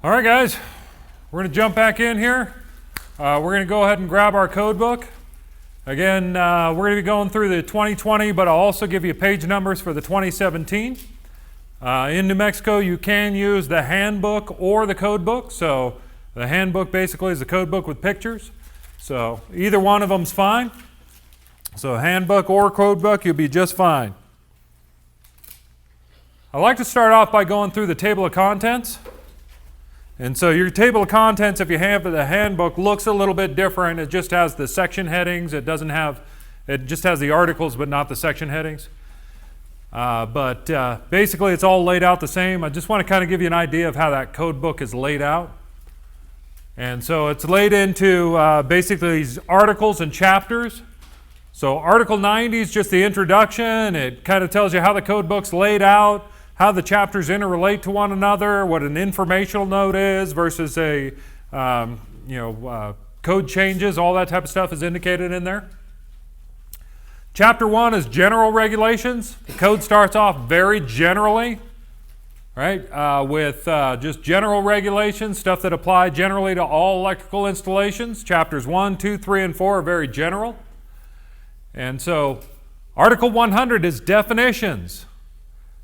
All right, guys, we're going to jump back in here. We're going to go ahead and grab our code book. Again, we're going to be going through the 2020, but I'll also give you page numbers for the 2017. In New Mexico, you can use the handbook or the code book. So the handbook basically is a code book with pictures. So either one of them's fine. So handbook or code book, you'll be just fine. I like to start off by going through the table of contents. And so your table of contents, if you have the handbook, looks a little bit different. It just has the section headings. It just has the articles, but not the section headings. But basically, it's all laid out the same. I just want to kind of give you an idea of how that code book is laid out. And so it's laid into basically these articles and chapters. So Article 90 is just the introduction. It kind of tells you how the code book's laid out, how the chapters interrelate to one another, what an informational note is versus a code changes, all that type of stuff is indicated in there. Chapter 1 is general regulations. The code starts off very generally, right, with just general regulations, stuff that apply generally to all electrical installations. Chapters 1, 2, 3, and 4 are very general. And so Article 100 is definitions.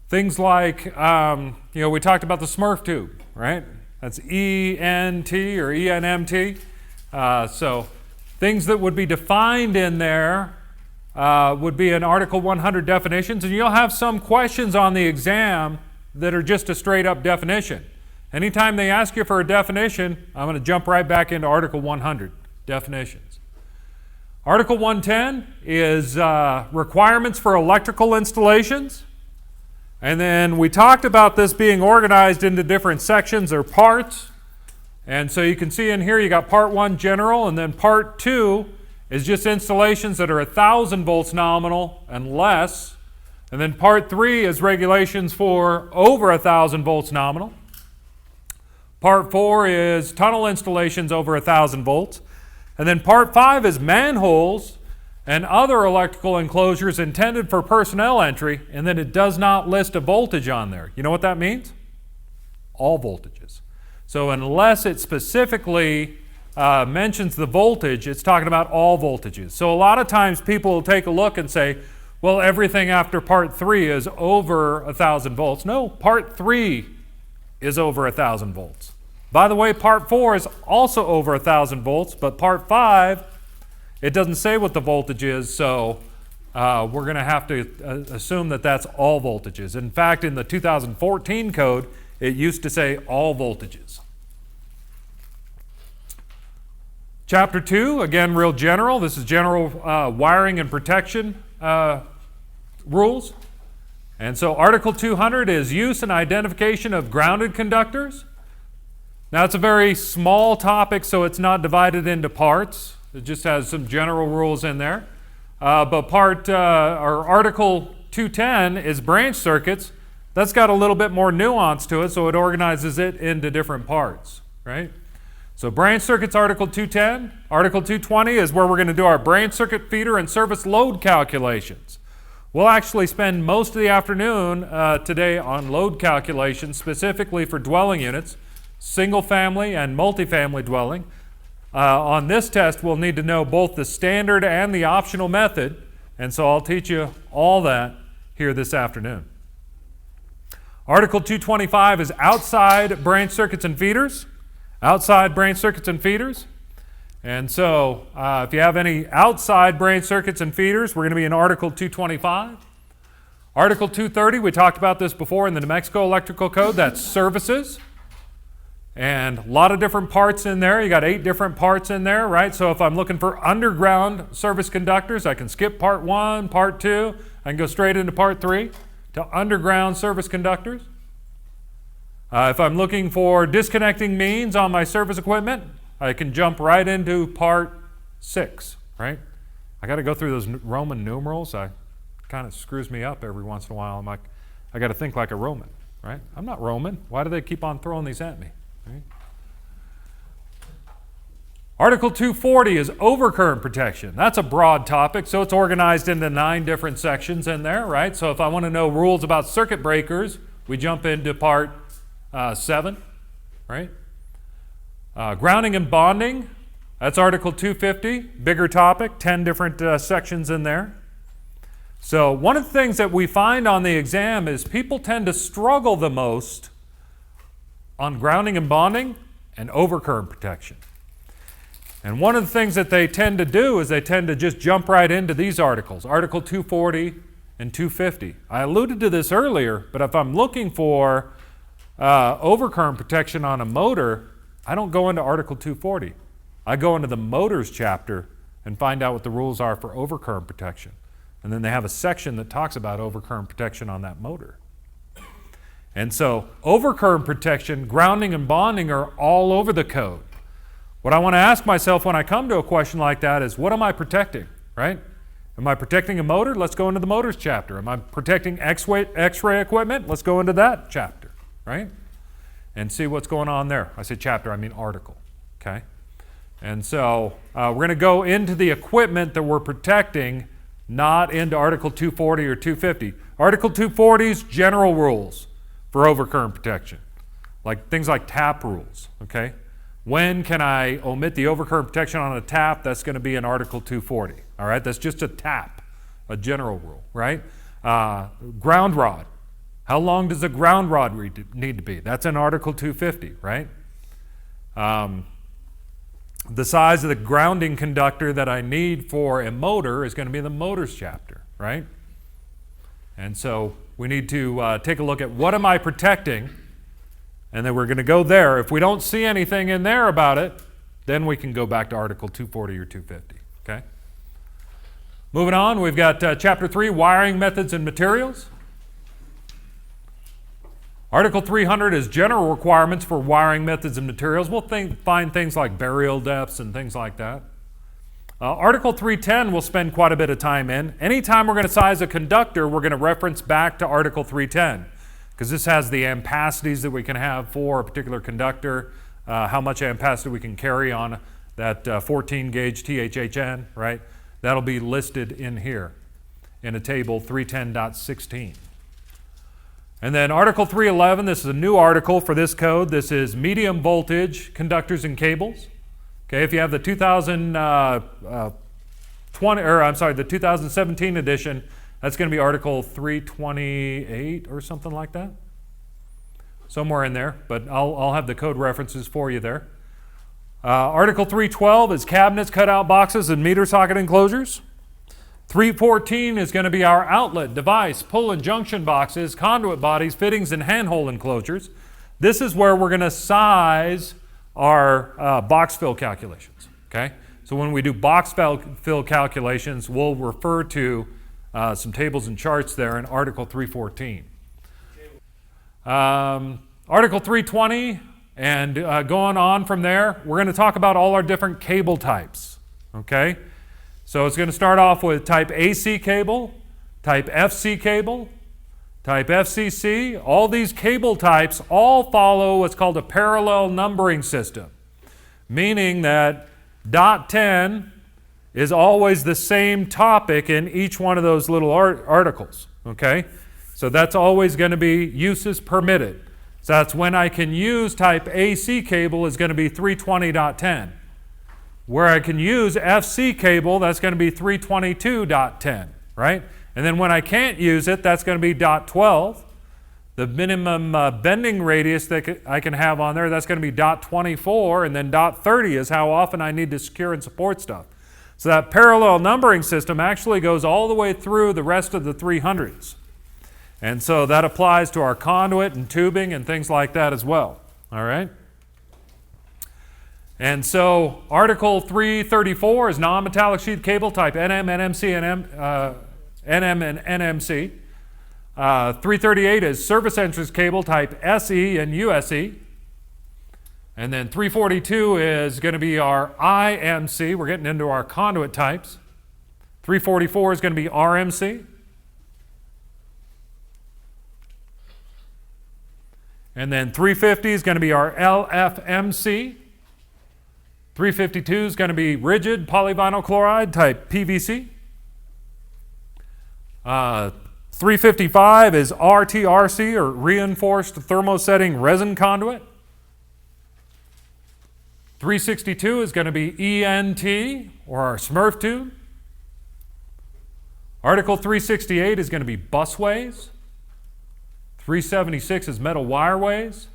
Things like, we talked about the Smurf tube, right? That's ENT or ENMT. So things that would be defined in there would be in Article 100 definitions. And you'll have some questions on the exam that are just a straight up definition. Anytime they ask you for a definition, I'm going to jump right back into Article 100 definitions. Article 110 is requirements for electrical installations. And then we talked about this being organized into different sections or parts. And so you can see in here you got Part 1 general, and then Part 2 is just installations that are 1,000 volts nominal and less. And then Part 3 is regulations for over 1,000 volts nominal. Part 4 is tunnel installations over 1,000 volts. And then Part 5 is manholes and other electrical enclosures intended for personnel entry, and then it does not list a voltage on there. You know what that means? All voltages. So unless it specifically mentions the voltage, it's talking about all voltages. So a lot of times people will take a look and say, well, everything after Part 3 is over 1,000 volts. No, Part 3 is over 1,000 volts. By the way, Part 4 is also over 1,000 volts, but Part 5, it doesn't say what the voltage is, so we're going to have to assume that that's all voltages. In fact, in the 2014 code, it used to say all voltages. Chapter 2, again, real general. This is general wiring and protection rules. And so Article 200 is use and identification of grounded conductors. Now, it's a very small topic, so it's not divided into parts. It just has some general rules in there. But Article 210 is branch circuits. That's got a little bit more nuance to it, so it organizes it into different parts, right? So branch circuits, Article 210. Article 220 is where we're going to do our branch circuit feeder and service load calculations. We'll actually spend most of the afternoon today on load calculations, specifically for dwelling units, single family and multifamily dwelling. On this test, we'll need to know both the standard and the optional method, and so I'll teach you all that here this afternoon. Article 225 is outside branch circuits and feeders. Outside branch circuits and feeders. And so if you have any outside branch circuits and feeders, we're going to be in Article 225. Article 230, we talked about this before in the New Mexico Electrical Code, that's services. And a lot of different parts in there. You got 8 different parts in there, right? So if I'm looking for underground service conductors, I can skip Part 1, Part 2, I can go straight into Part 3 to underground service conductors. If I'm looking for disconnecting means on my service equipment, I can jump right into Part 6, right? I got to go through those Roman numerals. It kind of screws me up every once in a while. I'm like, I got to think like a Roman, right? I'm not Roman. Why do they keep on throwing these at me? Right? Article 240 is overcurrent protection. That's a broad topic, so it's organized into 9 different sections in there, right? So if I want to know rules about circuit breakers, we jump into Part 7, right? Grounding and bonding, that's Article 250, bigger topic, 10 different sections in there. So one of the things that we find on the exam is people tend to struggle the most on grounding and bonding and overcurrent protection. And one of the things that they tend to do is they tend to just jump right into these articles, Article 240 and 250. I alluded to this earlier, but if I'm looking for overcurrent protection on a motor, I don't go into Article 240. I go into the motors chapter and find out what the rules are for overcurrent protection. And then they have a section that talks about overcurrent protection on that motor. And so overcurrent protection, grounding, and bonding are all over the code. What I want to ask myself when I come to a question like that is, what am I protecting, right? Am I protecting a motor? Let's go into the motors chapter. Am I protecting X-ray equipment? Let's go into that chapter, right? And see what's going on there. I say chapter, I mean article, okay? And so we're going to go into the equipment that we're protecting, not into Article 240 or 250. Article 240's general rules for overcurrent protection, like things like tap rules, okay? When can I omit the overcurrent protection on a tap? That's going to be in Article 240, all right? That's just a tap, a general rule, right? Ground rod. How long does a ground rod need to be? That's in Article 250, right? The size of the grounding conductor that I need for a motor is going to be in the motors chapter, right? And so we need to take a look at what am I protecting, and then we're going to go there. If we don't see anything in there about it, then we can go back to Article 240 or 250, okay? Moving on, we've got Chapter 3, Wiring Methods and Materials. Article 300 is general requirements for wiring methods and materials. We'll find things like burial depths and things like that. Article 310 we'll spend quite a bit of time in. Anytime we're going to size a conductor, we're going to reference back to Article 310, because this has the ampacities that we can have for a particular conductor, how much ampacity we can carry on that 14 gauge THHN, right? That'll be listed in here in a table 310.16. And then Article 311, this is a new article for this code. This is medium voltage conductors and cables. Okay, if you have the 2017 edition, that's going to be Article 328 or something like that. Somewhere in there, but I'll have the code references for you there. Article 312 is cabinets, cutout boxes, and meter socket enclosures. 314 is going to be our outlet, device, pull and junction boxes, conduit bodies, fittings, and handhole enclosures. This is where we're going to size our box fill calculations, okay? So when we do box fill calculations, we'll refer to some tables and charts there in Article 314. Article 320, and going on from there, we're going to talk about all our different cable types, okay? So it's going to start off with type AC cable, type FC cable, type FCC. All these cable types all follow what's called a parallel numbering system, meaning that dot 10 is always the same topic in each one of those little articles, okay? So that's always going to be uses permitted. So that's when I can use type AC cable is going to be 320.10. Where I can use FC cable, that's going to be 322.10, right? And then when I can't use it, that's going to be dot 12. The minimum bending radius that I can have on there, that's going to be dot 24, and then dot 30 is how often I need to secure and support stuff. So that parallel numbering system actually goes all the way through the rest of the 300s. And so that applies to our conduit and tubing and things like that as well, all right? And so Article 334 is non-metallic sheath cable type NM, NM, and NMC. 338 is surface entrance cable type SE and USE. And then 342 is going to be our IMC. We're getting into our conduit types. 344 is going to be RMC. And then 350 is going to be our LFMC. 352 is going to be rigid polyvinyl chloride type PVC. 355 is RTRC, or reinforced thermosetting resin conduit. 362 is going to be ENT, or our Smurf tube. Article 368 is going to be busways. 376 is metal wireways.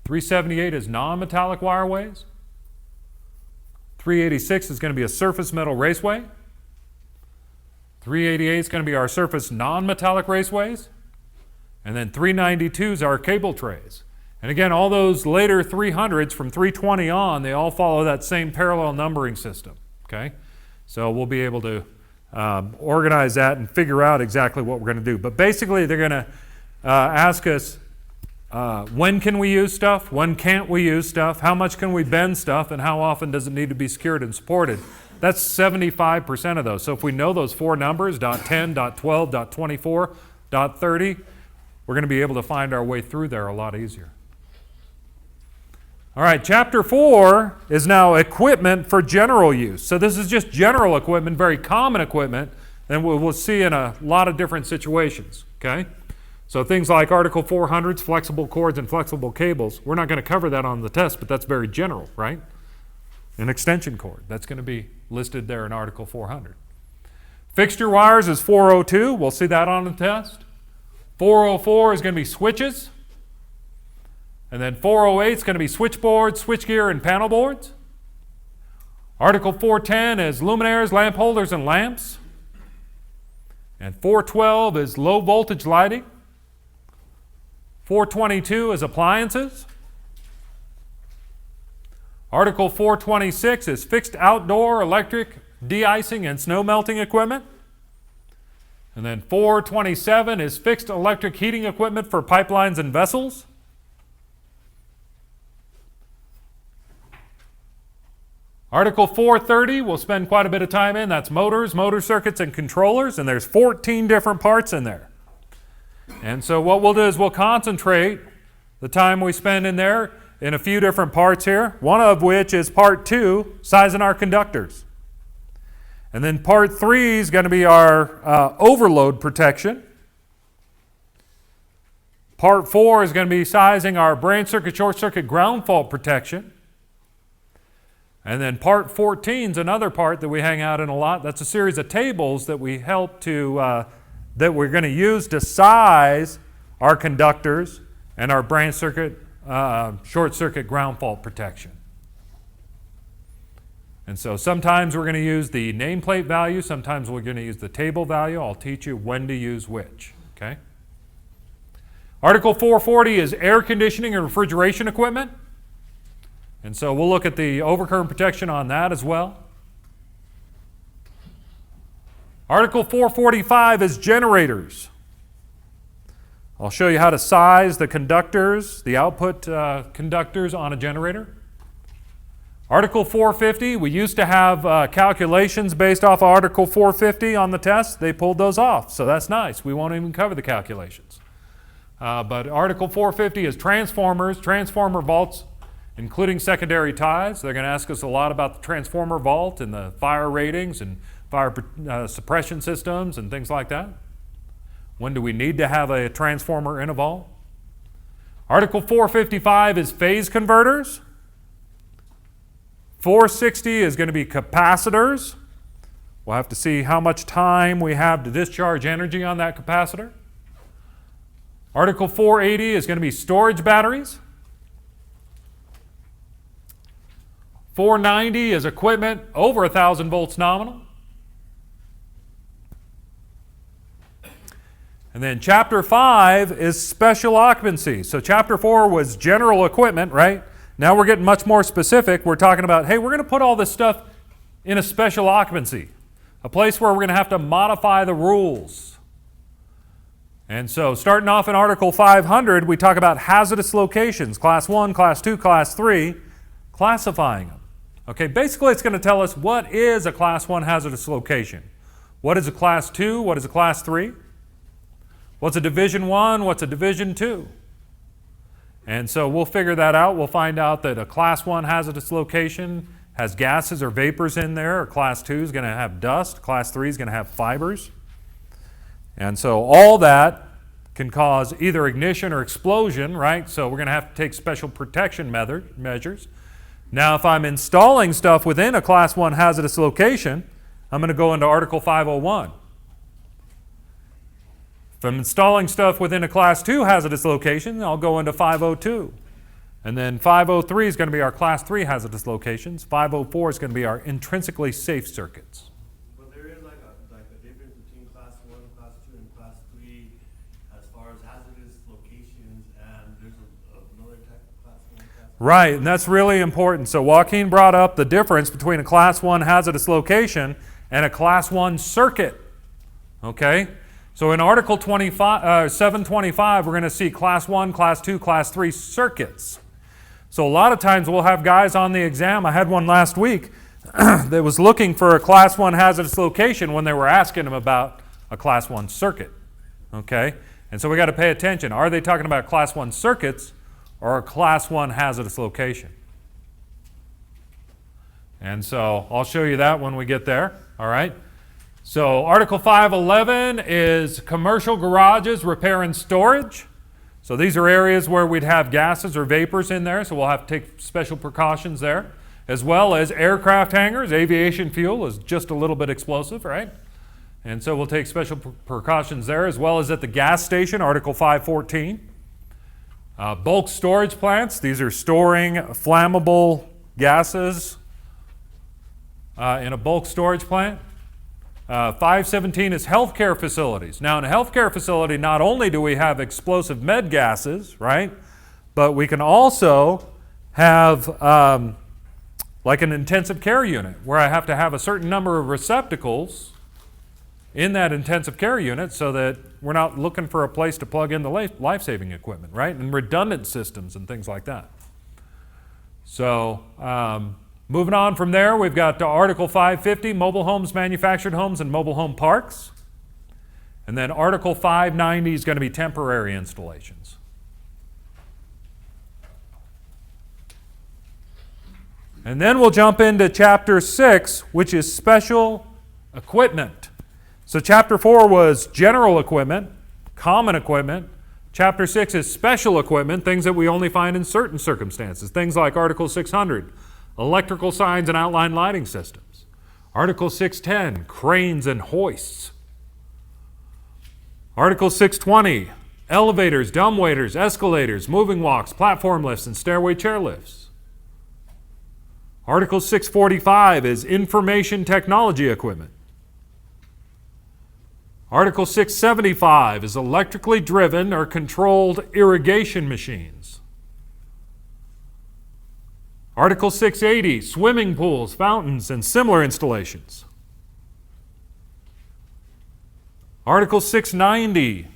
378 is non-metallic wireways. 386 is going to be a surface metal raceway. 388 is going to be our surface non-metallic raceways. And then 392 is our cable trays. And again, all those later 300s from 320 on, they all follow that same parallel numbering system. Okay? So we'll be able to organize that and figure out exactly what we're going to do. But basically, they're going to ask us, when can we use stuff? When can't we use stuff? How much can we bend stuff? And how often does it need to be secured and supported? That's 75% of those. So if we know those four numbers, .10, .12, .24, .30, we're going to be able to find our way through there a lot easier. All right, Chapter 4 is now equipment for general use. So this is just general equipment, very common equipment, and we'll see in a lot of different situations, okay? So things like Article 400s, flexible cords and flexible cables. We're not going to cover that on the test, but that's very general, right? An extension cord, that's going to be listed there in Article 400. Fixture wires is 402. We'll see that on the test. 404 is going to be switches. And then 408 is going to be switchboards, switchgear, and panel boards. Article 410 is luminaires, lamp holders, and lamps. And 412 is low voltage lighting. 422 is appliances. Article 426 is fixed outdoor electric de-icing and snow melting equipment. And then 427 is fixed electric heating equipment for pipelines and vessels. Article 430 we'll spend quite a bit of time in. That's motors, motor circuits, and controllers. And there's 14 different parts in there. And so what we'll do is we'll concentrate the time we spend in there in a few different parts here. One of which is Part 2, sizing our conductors. And then Part 3 is going to be our overload protection. Part 4 is going to be sizing our branch circuit, short circuit, ground fault protection. And then Part 14 is another part that we hang out in a lot. That's a series of tables that we help to, that we're going to use to size our conductors and our branch circuit, short circuit, ground fault protection. And so sometimes we're going to use the nameplate value, sometimes we're going to use the table value. I'll teach you when to use which, okay? Article 440 is air conditioning and refrigeration equipment. And so we'll look at the overcurrent protection on that as well. Article 445 is generators. I'll show you how to size the conductors, the output conductors on a generator. Article 450, we used to have calculations based off of Article 450 on the test. They pulled those off, so that's nice. We won't even cover the calculations. But Article 450 is transformers, transformer vaults, including secondary ties. They're going to ask us a lot about the transformer vault and the fire ratings and fire suppression systems and things like that. When do we need to have a transformer in a vault? Article 455 is phase converters. 460 is going to be capacitors. We'll have to see how much time we have to discharge energy on that capacitor. Article 480 is going to be storage batteries. 490 is equipment over 1,000 volts nominal. And then Chapter 5 is special occupancy. So Chapter 4 was general equipment, right? Now we're getting much more specific. We're talking about, hey, we're going to put all this stuff in a special occupancy, a place where we're going to have to modify the rules. And so starting off in Article 500, we talk about hazardous locations, Class 1, Class 2, Class 3, classifying them. Okay, basically it's going to tell us what is a Class 1 hazardous location. What is a Class 2? What is a Class 3? What's a Division 1? What's a Division 2? And so we'll figure that out. We'll find out that a Class 1 hazardous location has gases or vapors in there. A Class 2 is going to have dust. Class 3 is going to have fibers. And so all that can cause either ignition or explosion, right? So we're going to have to take special protection measures. Now, if I'm installing stuff within a Class 1 hazardous location, I'm going to go into Article 501. If I'm installing stuff within a Class 2 hazardous location, I'll go into 502. And then 503 is going to be our Class 3 hazardous locations. 504 is going to be our intrinsically safe circuits. But there is like a difference between Class 1, Class 2, and Class 3 as far as hazardous locations, and there's another type of Class 1, Class 2. Right, and that's really important. So Joaquin brought up the difference between a Class 1 hazardous location and a Class 1 circuit. Okay? So in Article 725, we're going to see Class 1, Class 2, Class 3 circuits. So a lot of times we'll have guys on the exam. I had one last week that was looking for a Class 1 hazardous location when they were asking him about a Class 1 circuit. Okay? And so we got to pay attention. Are they talking about Class 1 circuits or a Class 1 hazardous location? And so I'll show you that when we get there. All right? So Article 511 is commercial garages, repair and storage. So these are areas where we'd have gases or vapors in there, so we'll have to take special precautions there. As well as aircraft hangars. Aviation fuel is just a little bit explosive, right? And so we'll take special precautions there, as well as at the gas station, Article 514. Bulk storage plants. These are storing flammable gases in a bulk storage plant. 517 is healthcare facilities. Now, in a healthcare facility, not only do we have explosive med gases, right, but we can also have like an intensive care unit where I have to have a certain number of receptacles in that intensive care unit so that we're not looking for a place to plug in the life-saving equipment, right, and redundant systems and things like that. So, moving on from there, we've got Article 550, mobile homes, manufactured homes, and mobile home parks. And then Article 590 is going to be temporary installations. And then we'll jump into Chapter 6, which is special equipment. So Chapter 4 was general equipment, common equipment. Chapter 6 is special equipment, things that we only find in certain circumstances. Things like Article 600. Electrical signs and outline lighting systems. Article 610, cranes and hoists. Article 620, elevators, dumbwaiters, escalators, moving walks, platform lifts, and stairway chair lifts. Article 645 is information technology equipment. Article 675 is electrically driven or controlled irrigation machines. Article 680, swimming pools, fountains, and similar installations. Article 690.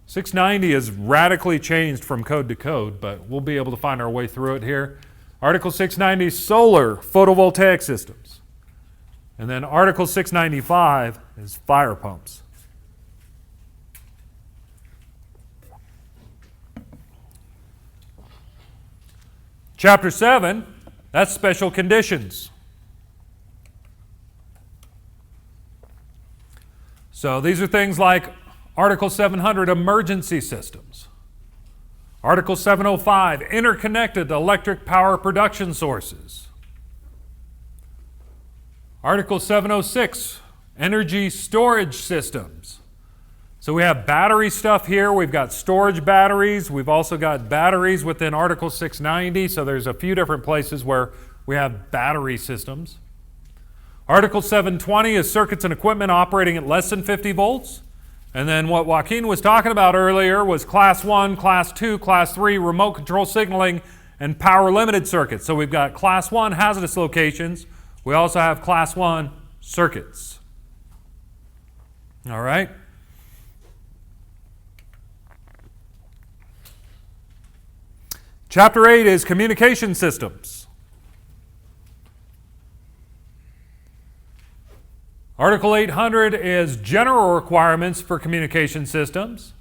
690 is radically changed from code to code, but we'll be able to find our way through it here. Article 690, solar photovoltaic systems. And then Article 695 is fire pumps. Chapter 7, that's special conditions. So these are things like Article 700, emergency systems. Article 705, interconnected electric power production sources. Article 706, energy storage systems. So we have battery stuff here. We've got storage batteries. We've also got batteries within Article 690. So there's a few different places where we have battery systems. Article 720 is circuits and equipment operating at less than 50 volts. And then what Joaquin was talking about earlier was Class 1, Class 2, Class 3, remote control signaling, and power limited circuits. So we've got Class 1 hazardous locations. We also have Class 1 circuits. All right? Chapter 8 is communication systems. Article 800 is general requirements for communication systems.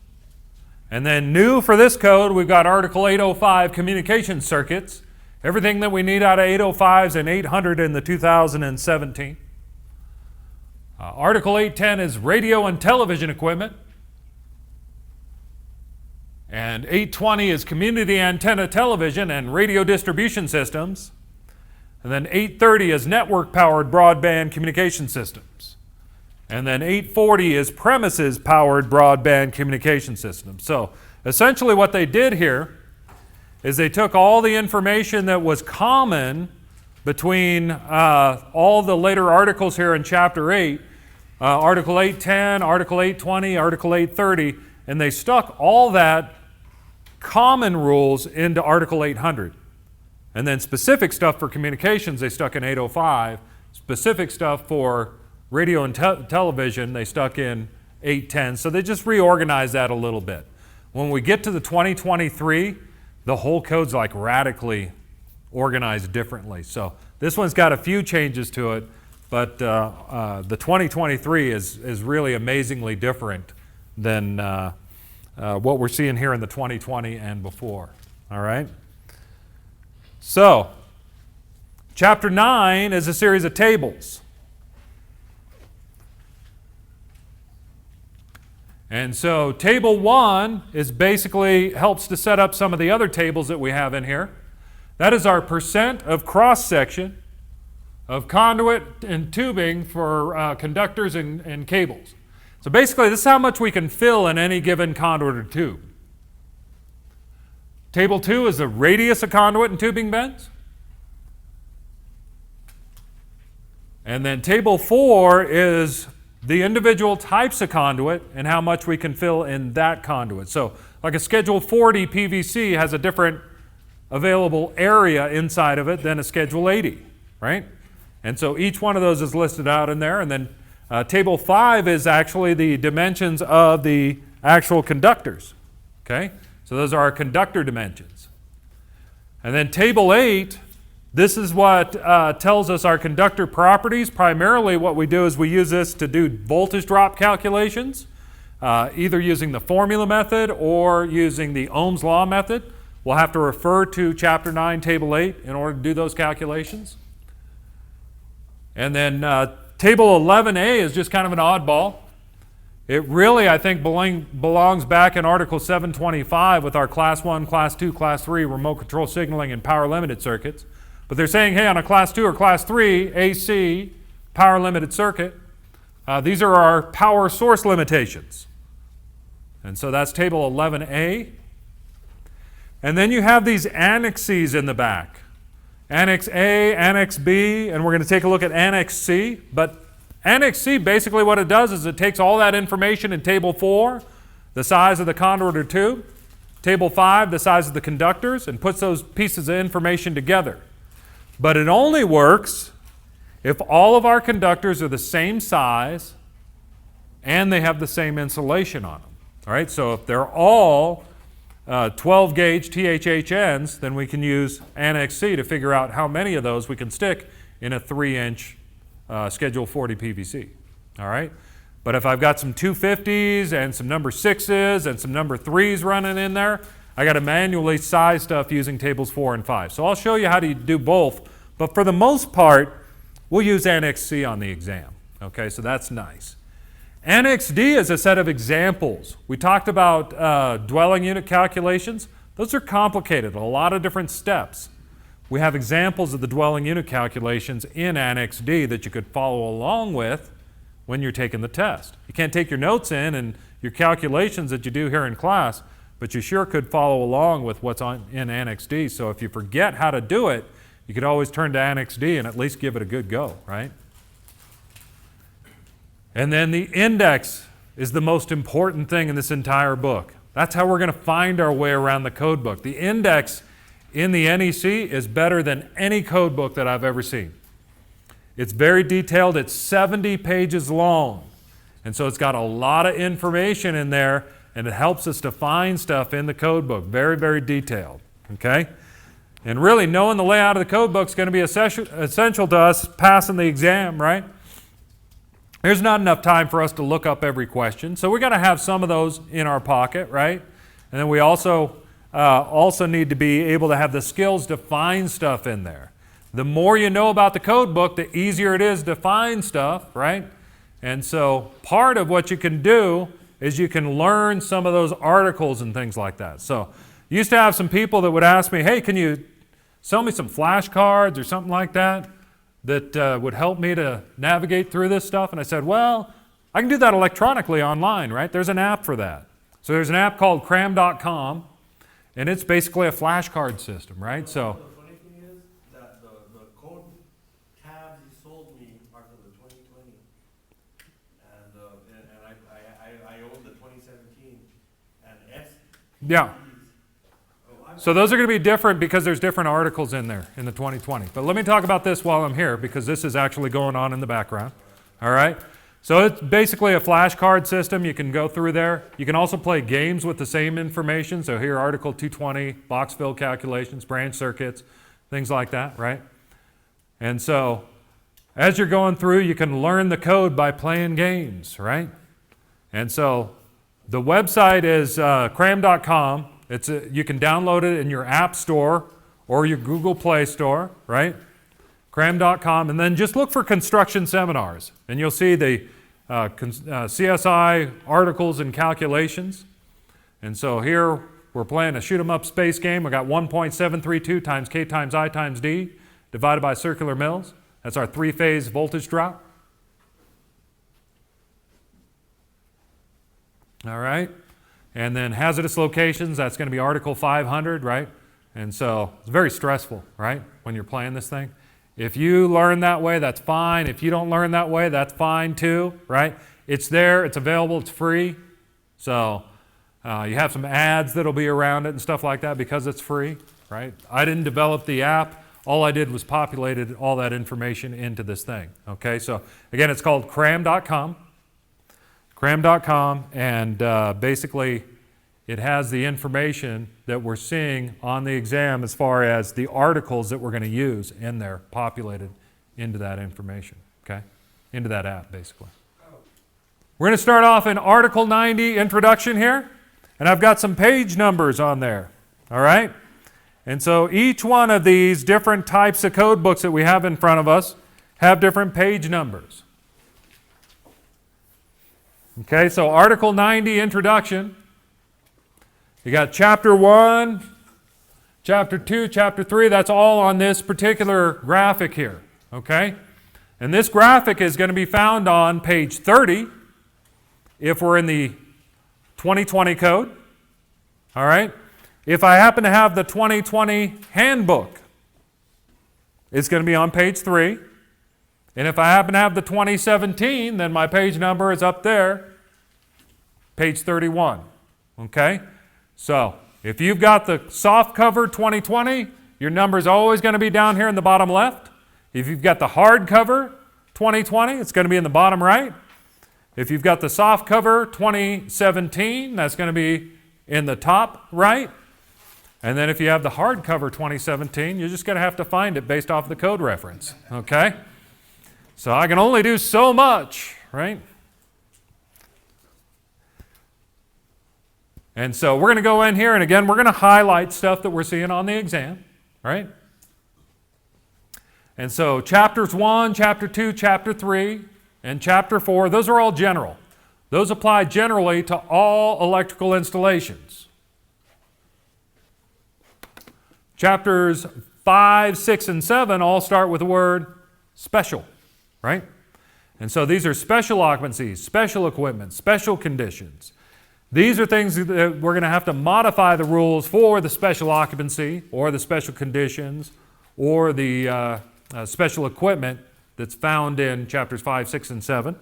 And then new for this code, we've got Article 805, communication circuits. Everything that we need out of 805s and 800 in the 2017. Article 810 is radio and television equipment. And 820 is community antenna television and radio distribution systems. And then 830 is network-powered broadband communication systems. And then 840 is premises-powered broadband communication systems. So essentially what they did here is they took all the information that was common between all the later articles here in Chapter 8, Article 810, Article 820, Article 830, and they stuck all that common rules into Article 800. And then specific stuff for communications they stuck in 805, specific stuff for radio and television they stuck in 810. So they just reorganized that a little bit. When we get to the 2023, the whole code's like radically organized differently. So this one's got a few changes to it, but the 2023 is really amazingly different than what we're seeing here in the 2020 and before. All right? So, Chapter 9 is a series of tables. And so Table 1 is basically helps to set up some of the other tables that we have in here. That is our percent of cross-section of conduit and tubing for conductors and cables. So basically, this is how much we can fill in any given conduit or tube. Table 2 is the radius of conduit and tubing bends. And then Table 4 is the individual types of conduit and how much we can fill in that conduit. So like a Schedule 40 PVC has a different available area inside of it than a Schedule 80, right? And so each one of those is listed out in there. And then Table 5 is actually the dimensions of the actual conductors, okay? So those are our conductor dimensions. And then Table 8, this is what tells us our conductor properties. Primarily what we do is we use this to do voltage drop calculations, either using the formula method or using the Ohm's law method. We'll have to refer to Chapter 9, Table 8 in order to do those calculations. And then Table 11A is just kind of an oddball. It really, I think, belongs back in Article 725 with our Class 1, Class 2, Class 3 remote control signaling and power limited circuits. But they're saying, hey, on a Class 2 or Class 3 AC power limited circuit, these are our power source limitations. And so that's Table 11A. And then you have these annexes in the back. Annex A, Annex B, and we're going to take a look at Annex C. But Annex C, basically what it does is it takes all that information in Table 4, the size of the conduit or tube, Table 5, the size of the conductors, and puts those pieces of information together. But it only works if all of our conductors are the same size and they have the same insulation on them. All right, so if they're all 12 gauge THHNs, then we can use Annex C to figure out how many of those we can stick in a 3-inch Schedule 40 PVC. All right, but if I've got some 250s and some number 6s and some number 3s running in there, I got to manually size stuff using Tables 4 and 5. So I'll show you how to do both, but for the most part, we'll use Annex C on the exam. Okay, so that's nice. Annex D is a set of examples. We talked about dwelling unit calculations. Those are complicated, a lot of different steps. We have examples of the dwelling unit calculations in Annex D that you could follow along with when you're taking the test. You can't take your notes in and your calculations that you do here in class, but you sure could follow along with what's in Annex D. So if you forget how to do it, you could always turn to Annex D and at least give it a good go, right? And then the index is the most important thing in this entire book. That's how we're going to find our way around the code book. The index in the NEC is better than any code book that I've ever seen. It's very detailed. It's 70 pages long. And so it's got a lot of information in there, and it helps us to find stuff in the code book. Very, very detailed. Okay? And really, knowing the layout of the code book is going to be essential to us passing the exam, right? There's not enough time for us to look up every question, so we've got to have some of those in our pocket, right? And then we also need to be able to have the skills to find stuff in there. The more you know about the code book, the easier it is to find stuff, right? And so part of what you can do is you can learn some of those articles and things like that. So used to have some people that would ask me, hey, can you sell me some flashcards or something like that that would help me to navigate through this stuff. And I said, well, I can do that electronically online, right? There's an app for that. So there's an app called cram.com, and it's basically a flashcard system, right? So The funny thing is that the code tabs you sold me are for the 2020. And I own the 2017. And S. yeah. So those are going to be different because there's different articles in there in the 2020. But let me talk about this while I'm here because this is actually going on in the background. All right? So it's basically a flashcard system. You can go through there. You can also play games with the same information. So here, Article 220, box fill calculations, branch circuits, things like that, right? And so as you're going through, you can learn the code by playing games, right? And so the website is cram.com. You can download it in your App Store or your Google Play Store, right? Cram.com, and then just look for construction seminars, and you'll see the CSI articles and calculations. And so here we're playing a shoot 'em up space game. We got 1.732 times K times I times D divided by circular mills. That's our three-phase voltage drop. All right. And then hazardous locations, that's going to be Article 500, right? And so it's very stressful, right, when you're playing this thing. If you learn that way, that's fine. If you don't learn that way, that's fine too, right? It's there, it's available, it's free. So you have some ads that'll be around it and stuff like that because it's free, right? I didn't develop the app. All I did was populated all that information into this thing, okay? So again, it's called cram.com. Cram.com, and basically it has the information that we're seeing on the exam as far as the articles that we're going to use in there populated into that information, okay? Into that app, basically. We're going to start off in Article 90 introduction here, and I've got some page numbers on there, all right? And so each one of these different types of code books that we have in front of us have different page numbers. Okay, so Article 90 introduction. You got Chapter 1, Chapter 2, Chapter 3. That's all on this particular graphic here. Okay? And this graphic is going to be found on page 30 if we're in the 2020 code. All right? If I happen to have the 2020 handbook, it's going to be on page 3. And if I happen to have the 2017, then my page number is up there, page 31. Okay? So, if you've got the soft cover 2020, your number is always going to be down here in the bottom left. If you've got the hard cover 2020, it's going to be in the bottom right. If you've got the soft cover 2017, that's going to be in the top right. And then if you have the hard cover 2017, you're just going to have to find it based off the code reference. Okay? So I can only do so much, right? And so we're going to go in here, and again, we're going to highlight stuff that we're seeing on the exam, right? And so chapters 1, chapter 2, chapter 3, and chapter 4, those are all general. Those apply generally to all electrical installations. Chapters 5, 6, and 7 all start with the word special. Right? And so these are special occupancies, special equipment, special conditions. These are things that we're going to have to modify the rules for the special occupancy or the special conditions or the special equipment that's found in chapters 5, 6, and 7.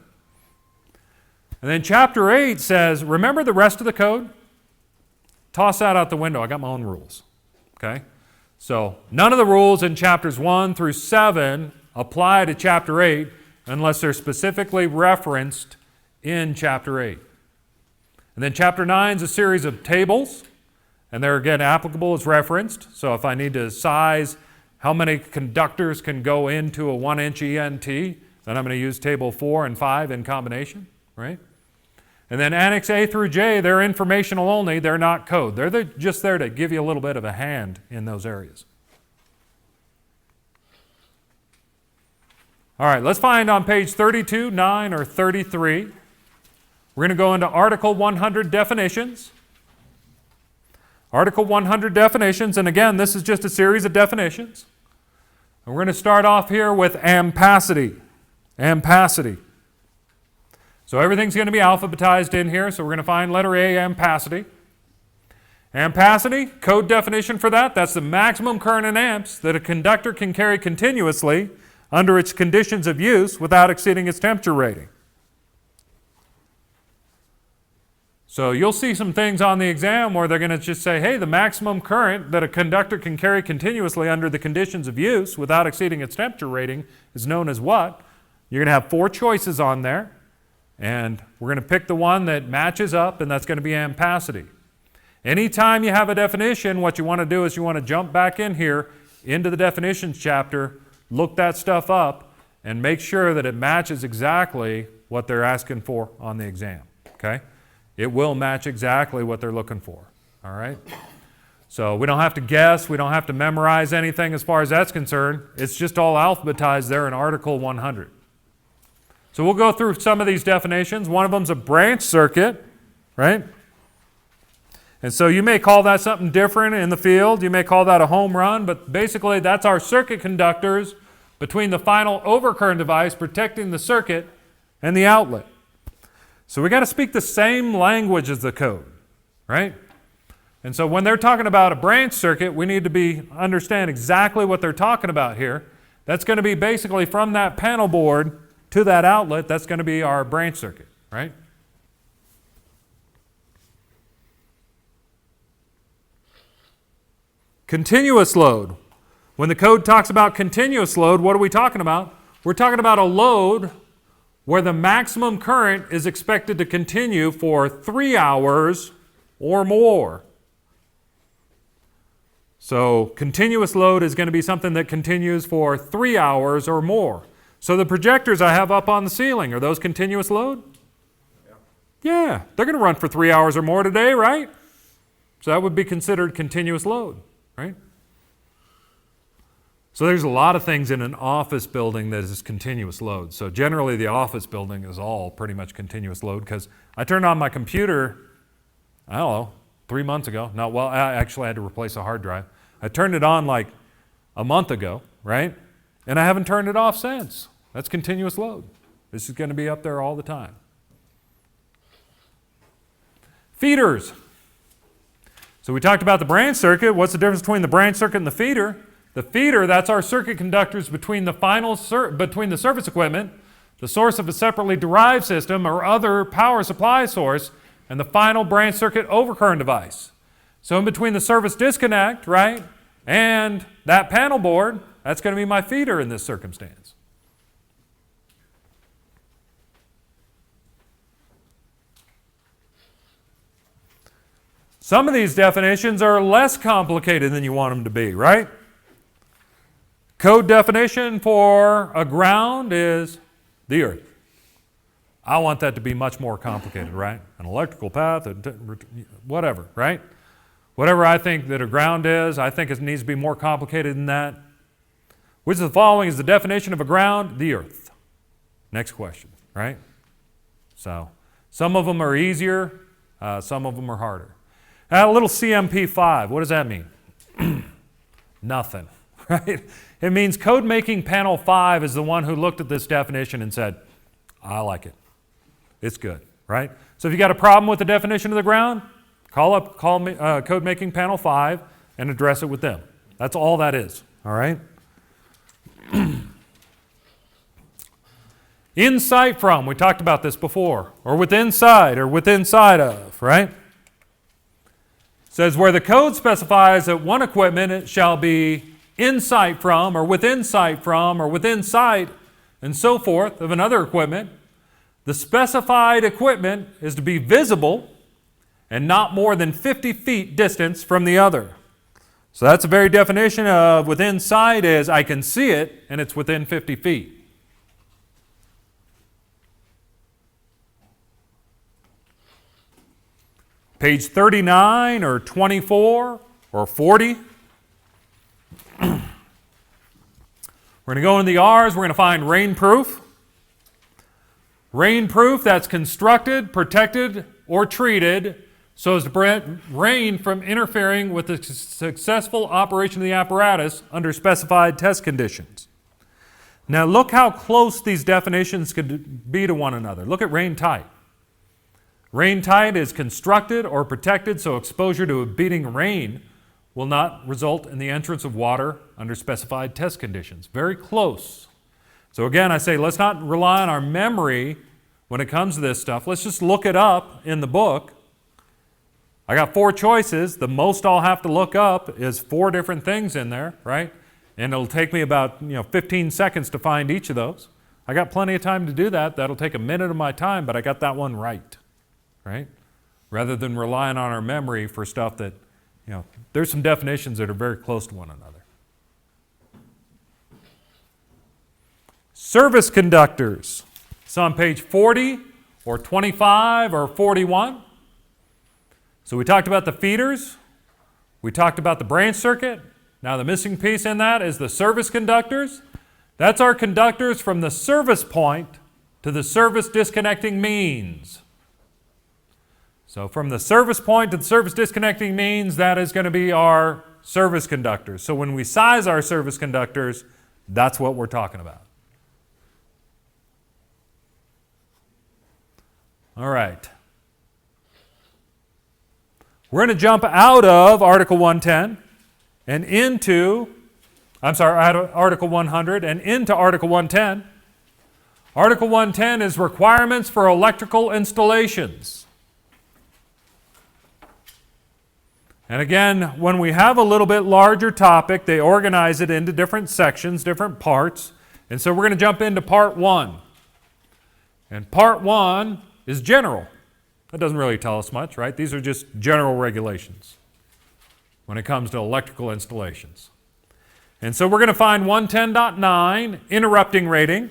And then chapter 8 says, remember the rest of the code? Toss that out the window. I got my own rules. Okay? So none of the rules in chapters 1 through 7 apply to chapter 8 unless they're specifically referenced in chapter 8. And then chapter 9 is a series of tables, and they're again applicable as referenced. So if I need to size how many conductors can go into a 1-inch ENT, then I'm going to use table 4 and 5 in combination, right? And then Annex A through J, they're informational only, they're not code. They're just there to give you a little bit of a hand in those areas. All right, let's find on page 32, 9, or 33. We're going to go into Article 100 definitions. Article 100 definitions, and again, this is just a series of definitions. And we're going to start off here with ampacity. Ampacity. So everything's going to be alphabetized in here, so we're going to find letter A, ampacity. Ampacity, code definition for that, that's the maximum current in amps that a conductor can carry continuously under its conditions of use without exceeding its temperature rating. So you'll see some things on the exam where they're going to just say, hey, the maximum current that a conductor can carry continuously under the conditions of use without exceeding its temperature rating is known as what? You're going to have 4 choices on there, and we're going to pick the one that matches up, and that's going to be ampacity. Anytime you have a definition, what you want to do is you want to jump back in here into the definitions chapter, look that stuff up, and make sure that it matches exactly what they're asking for on the exam, okay? It will match exactly what they're looking for, all right? So we don't have to guess, we don't have to memorize anything as far as that's concerned. It's just all alphabetized there in Article 100. So we'll go through some of these definitions. One of them's a branch circuit, right? And so you may call that something different in the field. You may call that a home run, but basically that's our circuit conductors between the final overcurrent device protecting the circuit and the outlet. So we got to speak the same language as the code, right? And so when they're talking about a branch circuit, we need to understand exactly what they're talking about here. That's going to be basically from that panel board to that outlet. That's going to be our branch circuit, right? Continuous load. When the code talks about continuous load, what are we talking about? We're talking about a load where the maximum current is expected to continue for 3 hours or more. So continuous load is going to be something that continues for 3 hours or more. So the projectors I have up on the ceiling, are those continuous load? Yeah, they're going to run for 3 hours or more today, right? So that would be considered continuous load. Right? So there's a lot of things in an office building that is continuous load. So generally the office building is all pretty much continuous load because I turned on my computer, I don't know, 3 months ago. No, well, I actually had to replace a hard drive. I turned it on like a month ago, right? And I haven't turned it off since. That's continuous load. This is going to be up there all the time. Feeders. So we talked about the branch circuit. What's the difference between the branch circuit and the feeder? The feeder, that's our circuit conductors between the between the service equipment, the source of a separately derived system or other power supply source, and the final branch circuit overcurrent device. So in between the service disconnect, right, and that panel board, that's going to be my feeder in this circumstance. Some of these definitions are less complicated than you want them to be, right? Code definition for a ground is the earth. I want that to be much more complicated, right? An electrical path, whatever, right? Whatever I think that a ground is, I think it needs to be more complicated than that. Which of the following is the definition of a ground? The earth. Next question, right? So some of them are easier, some of them are harder. A little CMP5, what does that mean? Nothing, right? It means code making panel 5 is the one who looked at this definition and said, I like it. It's good, right? So if you got a problem with the definition of the ground, call code making panel 5 and address it with them. That's all that is, all right? Insight from, we talked about this before, or with inside of, right? Says where the code specifies that one equipment it shall be in sight from, or within sight from, or within sight, and so forth of another equipment, the specified equipment is to be visible and not more than 50 feet distance from the other. So that's the very definition of within sight is I can see it and it's within 50 feet. Page 39 or 24 or 40. We're going to go into the R's. We're going to find rainproof. Rainproof, that's constructed, protected, or treated so as to prevent rain from interfering with the successful operation of the apparatus under specified test conditions. Now look how close these definitions could be to one another. Look at rain tight. Rain tight is constructed or protected so exposure to a beating rain will not result in the entrance of water under specified test conditions. Very close. So again, I say let's not rely on our memory when it comes to this stuff. Let's just look it up in the book. I got 4 choices. The most I'll have to look up is 4 different things in there, right? And it'll take me about 15 seconds to find each of those. I got plenty of time to do that. That'll take a minute of my time, but I got that one right? Rather than relying on our memory for stuff that, there's some definitions that are very close to one another. Service conductors. It's on page 40 or 25 or 41. So we talked about the feeders. We talked about the branch circuit. Now the missing piece in that is the service conductors. That's our conductors from the service point to the service disconnecting means. So from the service point to the service disconnecting means, that is going to be our service conductors. So when we size our service conductors, that's what we're talking about. All right. We're going to jump out of Article 110 and into, out of Article 100 and into Article 110. Article 110 is requirements for electrical installations. And again, when we have a little bit larger topic, they organize it into different sections, different parts. And so we're going to jump into Part 1. And Part 1 is general. That doesn't really tell us much, right? These are just general regulations when it comes to electrical installations. And so we're going to find 110.9, interrupting rating. And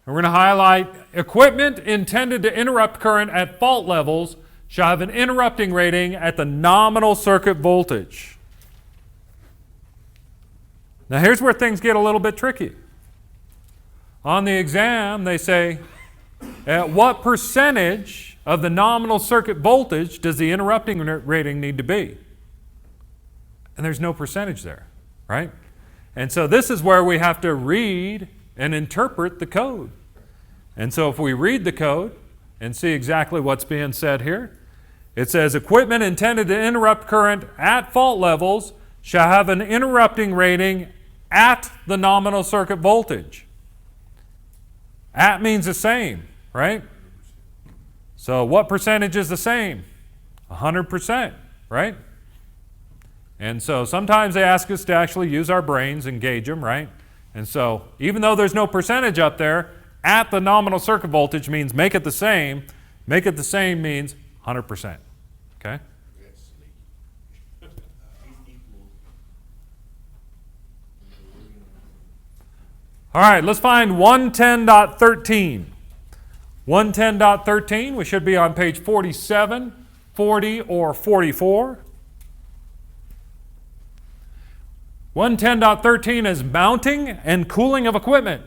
we're going to highlight equipment intended to interrupt current at fault levels shall have an interrupting rating at the nominal circuit voltage. Now here's where things get a little bit tricky. On the exam, they say, at what percentage of the nominal circuit voltage does the interrupting rating need to be? And there's no percentage there, right? And so this is where we have to read and interpret the code. And so if we read the code and see exactly what's being said here, it says equipment intended to interrupt current at fault levels shall have an interrupting rating at the nominal circuit voltage. At means the same, right? So what percentage is the same? 100%, right? And so sometimes they ask us to actually use our brains and gauge them, right? And so even though there's no percentage up there, at the nominal circuit voltage means make it the same. Make it the same means 100%, okay? All right, let's find 110.13. 110.13, we should be on page 47, 40, or 44. 110.13 is mounting and cooling of equipment.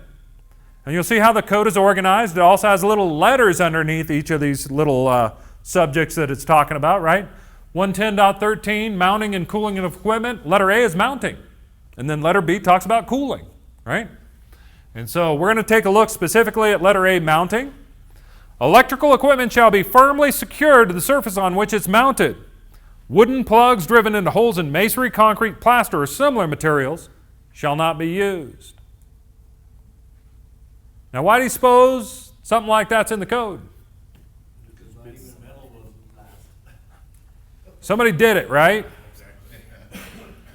And you'll see how the code is organized. It also has little letters underneath each of these little subjects that it's talking about, right? 110.13, mounting and cooling of equipment. Letter A is mounting. And then letter B talks about cooling, right? And so we're going to take a look specifically at letter A, mounting. Electrical equipment shall be firmly secured to the surface on which it's mounted. Wooden plugs driven into holes in masonry, concrete, plaster, or similar materials shall not be used. Now, why do you suppose something like that's in the code? Because not even metal was last. Somebody did it, right?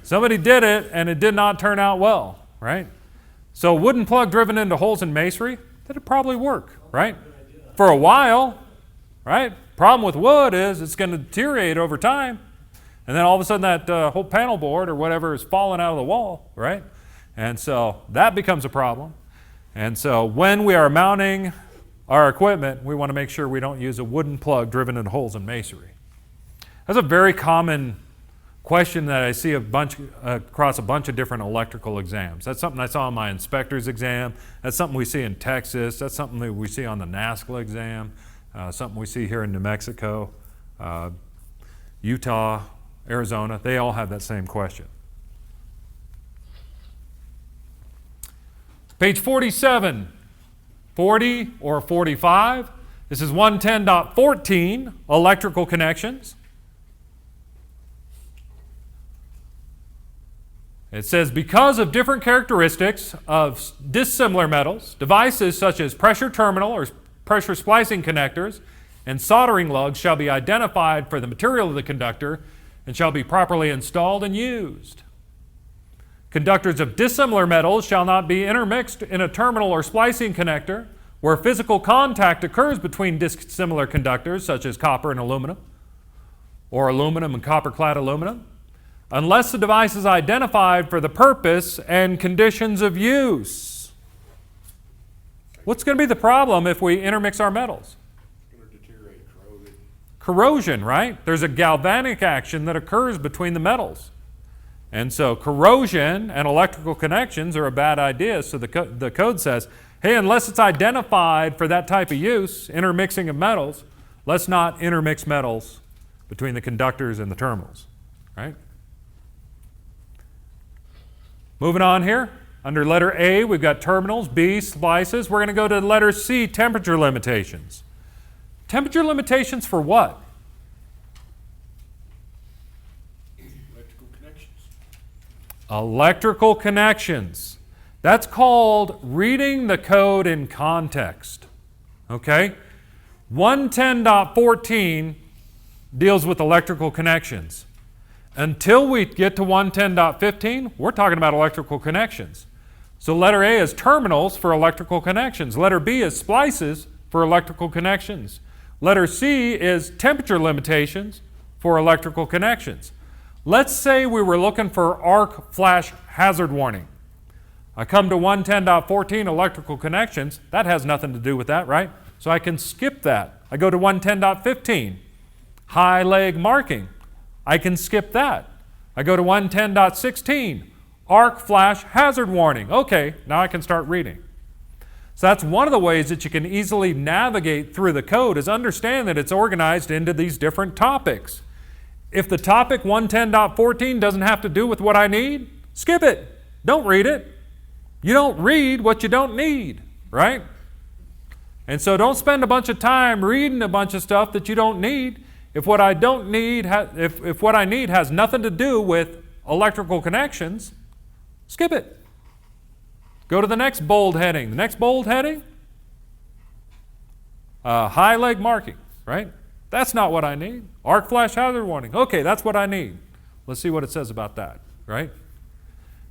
Somebody did it, and it did not turn out well, right? So wooden plug driven into holes in masonry, that'd probably work, right? For a while, right? Problem with wood is it's going to deteriorate over time. And then all of a sudden that whole panel board or whatever is falling out of the wall, right? And so that becomes a problem. And so when we are mounting our equipment, we want to make sure we don't use a wooden plug driven into holes in masonry. That's a very common question that I see across a bunch of different electrical exams. That's something I saw on my inspector's exam. That's something we see in Texas. That's something that we see on the NASCLA exam. Something we see here in New Mexico. Utah, Arizona, they all have that same question. Page 47, 40 or 45. This is 110.14, electrical connections. It says, because of different characteristics of dissimilar metals, devices such as pressure terminal or pressure splicing connectors and soldering lugs shall be identified for the material of the conductor and shall be properly installed and used. Conductors of dissimilar metals shall not be intermixed in a terminal or splicing connector where physical contact occurs between dissimilar conductors such as copper and aluminum or aluminum and copper-clad aluminum, unless the device is identified for the purpose and conditions of use. What's going to be the problem if we intermix our metals? It's going to deteriorate, corrode. Corrosion, right? There's a galvanic action that occurs between the metals. And so corrosion and electrical connections are a bad idea. So the code says, hey, unless it's identified for that type of use, intermixing of metals, let's not intermix metals between the conductors and the terminals, right? Moving on here, under letter A, we've got terminals, B, splices. We're going to go to letter C, temperature limitations. Temperature limitations for what? Electrical connections. Electrical connections. That's called reading the code in context. Okay? 110.14 deals with electrical connections. Until we get to 110.15, we're talking about electrical connections. So letter A is terminals for electrical connections. Letter B is splices for electrical connections. Letter C is temperature limitations for electrical connections. Let's say we were looking for arc flash hazard warning. I come to 110.14 electrical connections. That has nothing to do with that, right? So I can skip that. I go to 110.15, high leg marking. I can skip that. I go to 110.16, arc flash hazard warning. Okay, now I can start reading. So that's one of the ways that you can easily navigate through the code, is understand that it's organized into these different topics. If the topic 110.14 doesn't have to do with what I need, skip it. Don't read it. You don't read what you don't need, right? And so don't spend a bunch of time reading a bunch of stuff that you don't need. If what I don't need, if what I need has nothing to do with electrical connections, skip it. Go to the next bold heading. The next bold heading, high leg marking, right? That's not what I need. Arc flash hazard warning. Okay, that's what I need. Let's see what it says about that, right?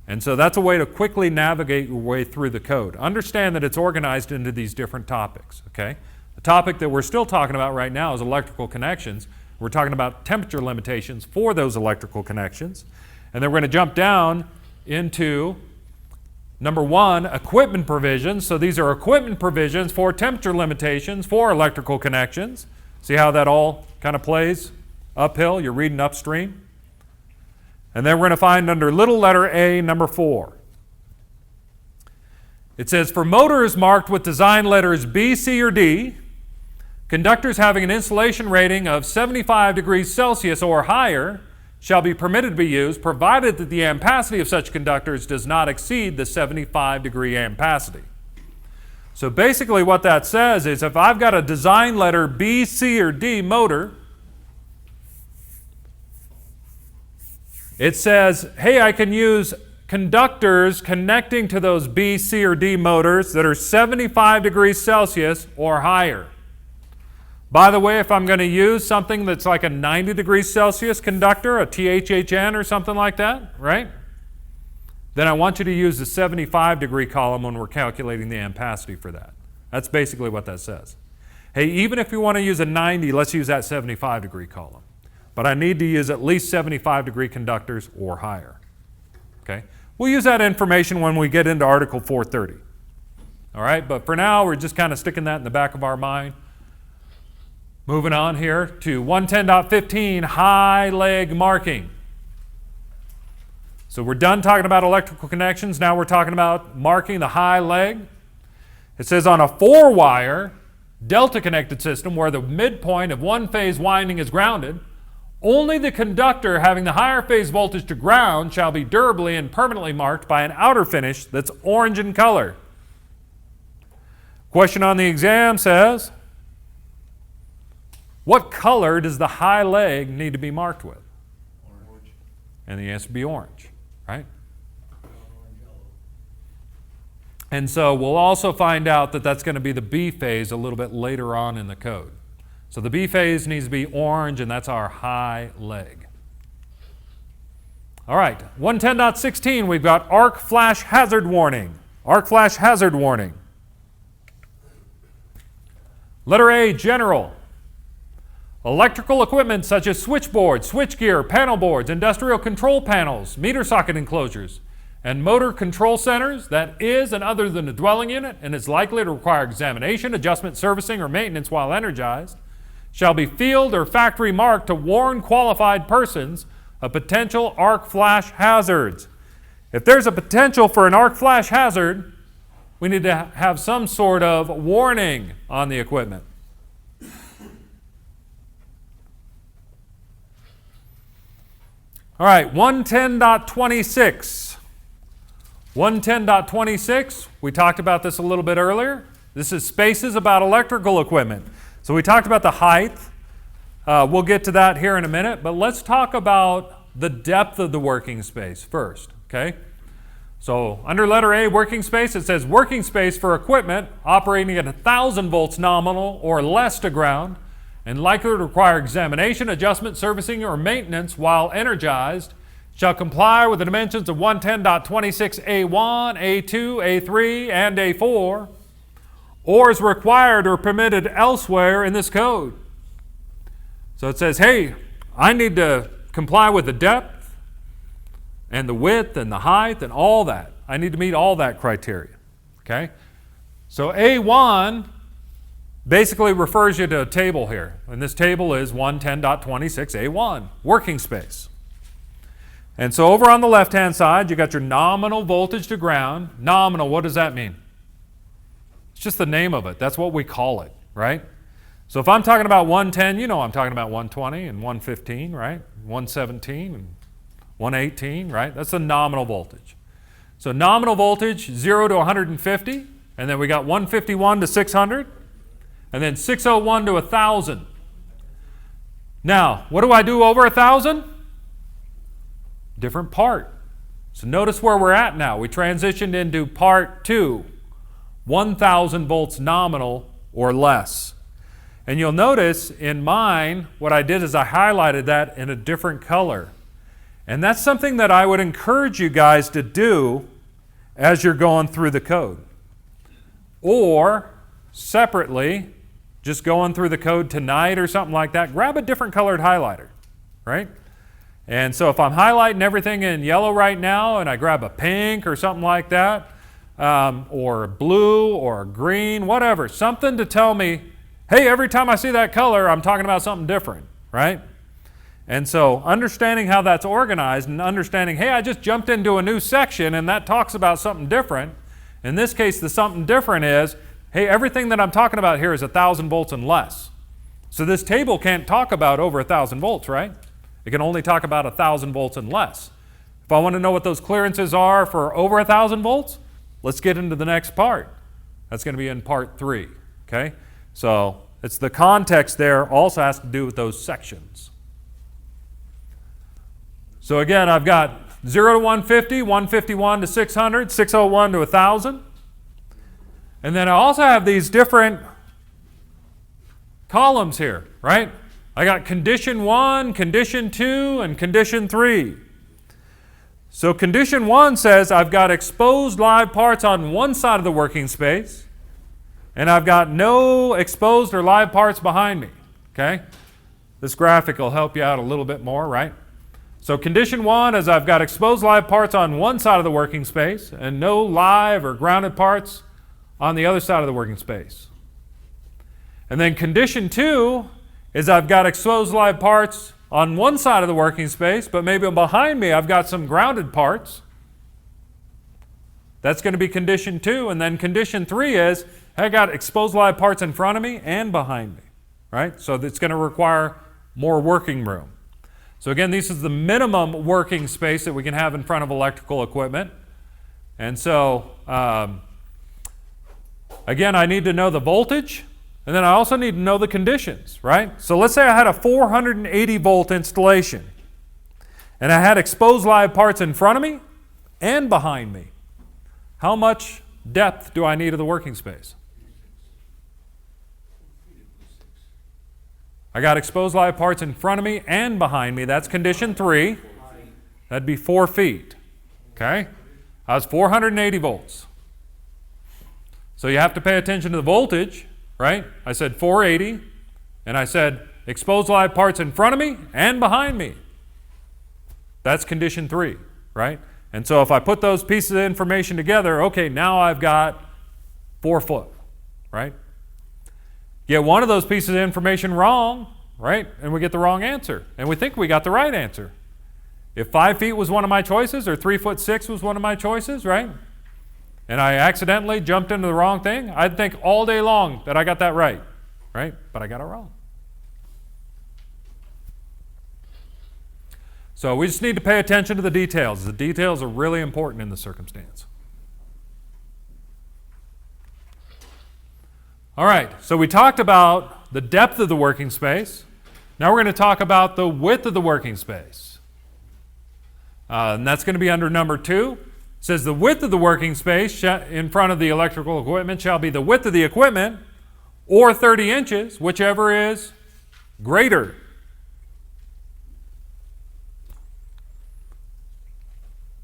And so that's a way to quickly navigate your way through the code. Understand that it's organized into these different topics, okay? The topic that we're still talking about right now is electrical connections. We're talking about temperature limitations for those electrical connections. And then we're going to jump down into number 1, equipment provisions. So these are equipment provisions for temperature limitations for electrical connections. See how that all kind of plays uphill? You're reading upstream. And then we're going to find under little letter A, number 4. It says, for motors marked with design letters B, C, or D, conductors having an insulation rating of 75 degrees Celsius or higher shall be permitted to be used, provided that the ampacity of such conductors does not exceed the 75 degree ampacity. So basically what that says is if I've got a design letter B, C, or D motor, it says, hey, I can use conductors connecting to those B, C, or D motors that are 75 degrees Celsius or higher. By the way, if I'm going to use something that's like a 90 degrees Celsius conductor, a THHN or something like that, right? Then I want you to use the 75 degree column when we're calculating the ampacity for that. That's basically what that says. Hey, even if you want to use a 90, let's use that 75 degree column. But I need to use at least 75 degree conductors or higher. Okay? We'll use that information when we get into Article 430. All right, but for now, we're just kind of sticking that in the back of our mind. Moving on here to 110.15, high leg marking. So we're done talking about electrical connections. Now we're talking about marking the high leg. It says on a 4-wire, delta connected system where the midpoint of one phase winding is grounded, only the conductor having the higher phase voltage to ground shall be durably and permanently marked by an outer finish that's orange in color. Question on the exam says, what color does the high leg need to be marked with? Orange. And the answer would be orange, right? And so we'll also find out that that's going to be the B phase a little bit later on in the code. So the B phase needs to be orange, and that's our high leg. All right, 110.16, we've got arc flash hazard warning. Arc flash hazard warning. Letter A, general. Electrical equipment such as switchboards, switchgear, panel boards, industrial control panels, meter socket enclosures, and motor control centers that is and other than a dwelling unit and is likely to require examination, adjustment, servicing, or maintenance while energized, shall be field or factory marked to warn qualified persons of potential arc flash hazards. If there's a potential for an arc flash hazard, we need to have some sort of warning on the equipment. All right, 110.26. 110.26, we talked about this a little bit earlier. This is spaces about electrical equipment. So we talked about the height. We'll get to that here in a minute, but let's talk about the depth of the working space first, okay? So under letter A, working space, it says working space for equipment operating at 1,000 volts nominal or less to ground and likely to require examination, adjustment, servicing, or maintenance while energized shall comply with the dimensions of 110.26A1, A2, A3, and A4, or is required or permitted elsewhere in this code. So it says, hey, I need to comply with the depth and the width and the height and all that. I need to meet all that criteria, okay? So A1 basically refers you to a table here, and this table is 110.26A1, working space. And so over on the left-hand side, you got your nominal voltage to ground. Nominal, what does that mean? It's just the name of it. That's what we call it, right? So if I'm talking about 110, you know I'm talking about 120 and 115, right? 117 and 118, right? That's the nominal voltage. So nominal voltage, 0 to 150, and then we got 151 to 600, and then 601 to 1,000. Now, what do I do over 1,000? Different part. So notice where we're at now. We transitioned into part 2, 1,000 volts nominal or less. And you'll notice in mine, what I did is I highlighted that in a different color. And that's something that I would encourage you guys to do as you're going through the code. Or separately, just going through the code tonight or something like that, grab a different colored highlighter, right? And so if I'm highlighting everything in yellow right now and I grab a pink or something like that, or a blue or a green, whatever, something to tell me, hey, every time I see that color, I'm talking about something different, right? And so understanding how that's organized and understanding, hey, I just jumped into a new section and that talks about something different. In this case, the something different is, hey, everything that I'm talking about here is 1,000 volts and less. So this table can't talk about over 1,000 volts, right? It can only talk about 1,000 volts and less. If I want to know what those clearances are for over 1,000 volts, let's get into the next part. That's going to be in part 3, okay? So it's the context there also has to do with those sections. So again, I've got 0 to 150, 151 to 600, 601 to 1,000. And then I also have these different columns here, right? I got condition 1, condition 2, and condition 3. So condition 1 says I've got exposed live parts on one side of the working space, and I've got no exposed or live parts behind me, okay? This graphic will help you out a little bit more, right? So condition 1 is I've got exposed live parts on one side of the working space and no live or grounded parts on the other side of the working space. And then condition 2 is I've got exposed live parts on one side of the working space, but maybe behind me I've got some grounded parts. That's going to be condition 2. And then condition 3 is, I got exposed live parts in front of me and behind me, right? So it's going to require more working room. So again, this is the minimum working space that we can have in front of electrical equipment. And so, again, I need to know the voltage, and then I also need to know the conditions, right? So let's say I had a 480 volt installation, and I had exposed live parts in front of me and behind me. How much depth do I need of the working space? I got exposed live parts in front of me and behind me. That's condition 3. That'd be 4 feet. Okay? I was 480 volts. So you have to pay attention to the voltage, right? I said 480, and I said exposed live parts in front of me and behind me. That's condition 3, right? And so if I put those pieces of information together, okay, now I've got 4 foot, right? Get one of those pieces of information wrong, right? And we get the wrong answer. And we think we got the right answer. If 5 feet was one of my choices, or 3'6" was one of my choices, right? And I accidentally jumped into the wrong thing, I'd think all day long that I got that right, right? But I got it wrong. So we just need to pay attention to the details. The details are really important in this circumstance. All right, so we talked about the depth of the working space. Now we're going to talk about the width of the working space. And that's going to be under number 2. It says the width of the working space in front of the electrical equipment shall be the width of the equipment, or 30 inches, whichever is greater.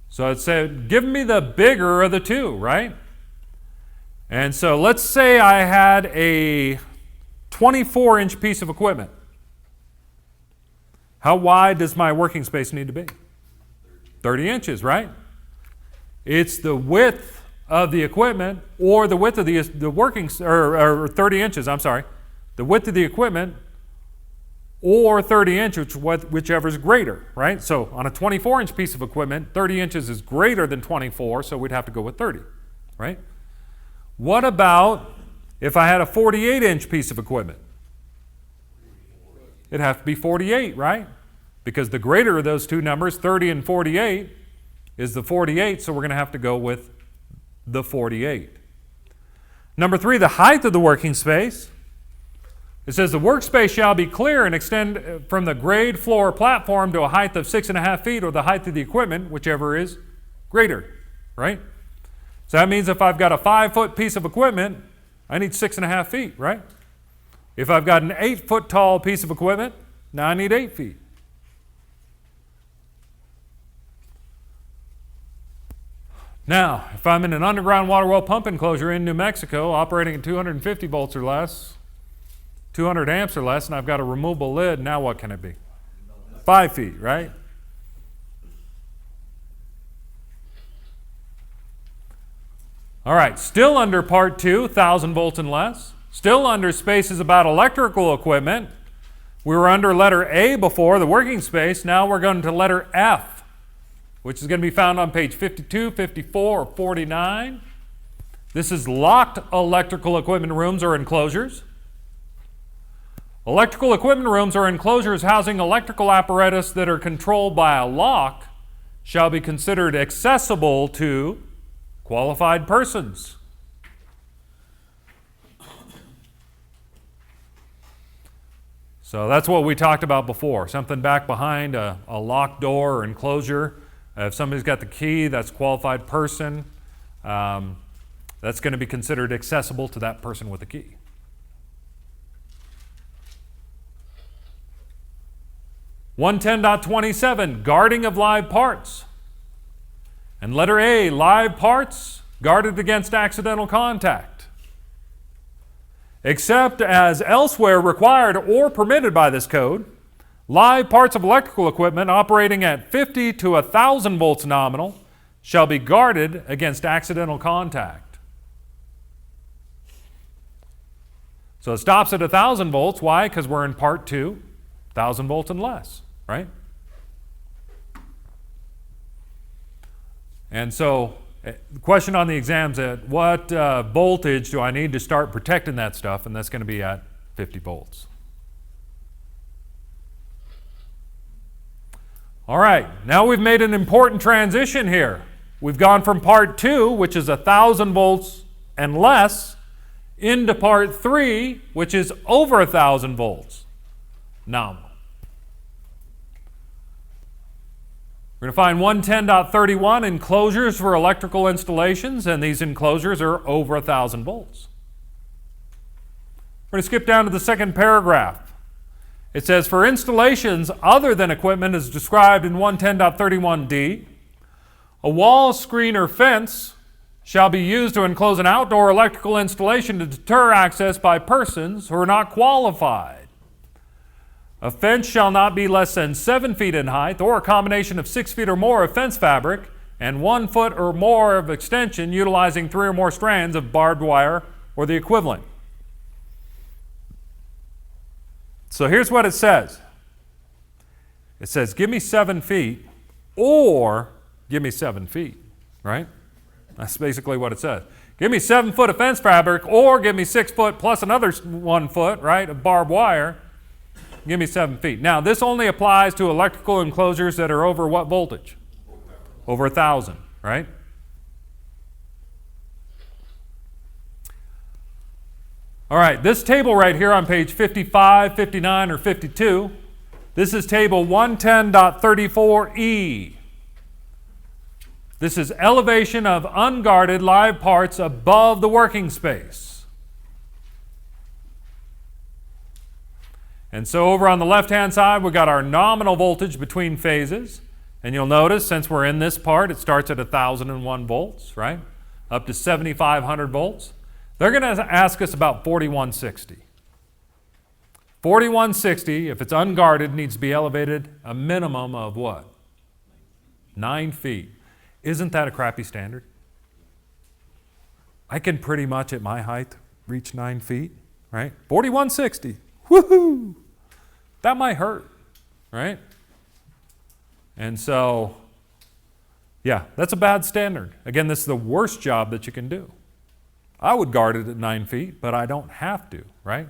So it said, give me the bigger of the two, right? And so let's say I had a 24-inch piece of equipment. How wide does my working space need to be? 30 inches, right? It's the width of the equipment, or the width of the working, or 30 inches, I'm sorry. The width of the equipment, or 30 inches, whichever is greater, right? So on a 24-inch piece of equipment, 30 inches is greater than 24, so we'd have to go with 30, right? What about if I had a 48-inch piece of equipment? It'd have to be 48, right? Because the greater of those two numbers, 30 and 48, is the 48, so we're going to have to go with the 48. Number 3, the height of the working space. It says the workspace shall be clear and extend from the grade floor platform to a height of 6.5 feet, or the height of the equipment, whichever is greater, right? So that means if I've got a 5-foot piece of equipment, I need 6.5 feet, right? If I've got an 8-foot tall piece of equipment, now I need 8 feet. Now, if I'm in an underground water well pump enclosure in New Mexico operating at 250 volts or less, 200 amps or less, and I've got a removable lid, now what can it be? 5 feet, right? All right, still under part 2, 1,000 volts and less. Still under spaces about electrical equipment. We were under letter A before, the working space. Now we're going to letter F, which is going to be found on page 52, 54, or 49. This is locked electrical equipment rooms or enclosures. Electrical equipment rooms or enclosures housing electrical apparatus that are controlled by a lock shall be considered accessible to qualified persons. So that's what we talked about before. Something back behind a locked door or enclosure. If somebody's got the key, that's a qualified person. That's going to be considered accessible to that person with the key. (110.27) Guarding of live parts. And letter A, live parts guarded against accidental contact. Except as elsewhere required or permitted by this code, live parts of electrical equipment operating at 50 to 1,000 volts nominal shall be guarded against accidental contact. So it stops at 1,000 volts. Why? Because we're in part 2, 1,000 volts and less, right? And so The question on the exam's at what voltage do I need to start protecting that stuff? And that's going to be at 50 volts. All right, now we've made an important transition here. We've gone from part 2, which is 1,000 volts and less, into part 3, which is over 1,000 volts nominal. We're going to find 110.31 enclosures for electrical installations, and these enclosures are over 1,000 volts. We're going to skip down to the second paragraph. It says, for installations other than equipment as described in 110.31d, a wall, screen, or fence shall be used to enclose an outdoor electrical installation to deter access by persons who are not qualified. A fence shall not be less than 7 feet in height, or a combination of 6 feet or more of fence fabric and 1 foot or more of extension utilizing 3 or more strands of barbed wire or the equivalent. So here's what it says. It says, give me 7 feet or give me 7 feet, right? That's basically what it says. Give me 7 foot of fence fabric or give me 6 foot plus another 1 foot, right, of barbed wire. Give me 7 feet. Now, this only applies to electrical enclosures that are over what voltage? Over 1,000, right? All right, this table right here on page 55, 59, or 52, this is table 110.34E. This is elevation of unguarded live parts above the working space. And so over on the left-hand side, we've got our nominal voltage between phases. And you'll notice, since we're in this part, it starts at 1,001 volts, right? Up to 7,500 volts. They're going to ask us about 4160. 4160, if it's unguarded, needs to be elevated a minimum of what? 9 feet. Isn't that a crappy standard? I can pretty much, at my height, reach 9 feet, right? 4160. Woohoo! That might hurt, right? And so, yeah, that's a bad standard. Again, this is the worst job that you can do. I would guard it at 9 feet, but I don't have to, right?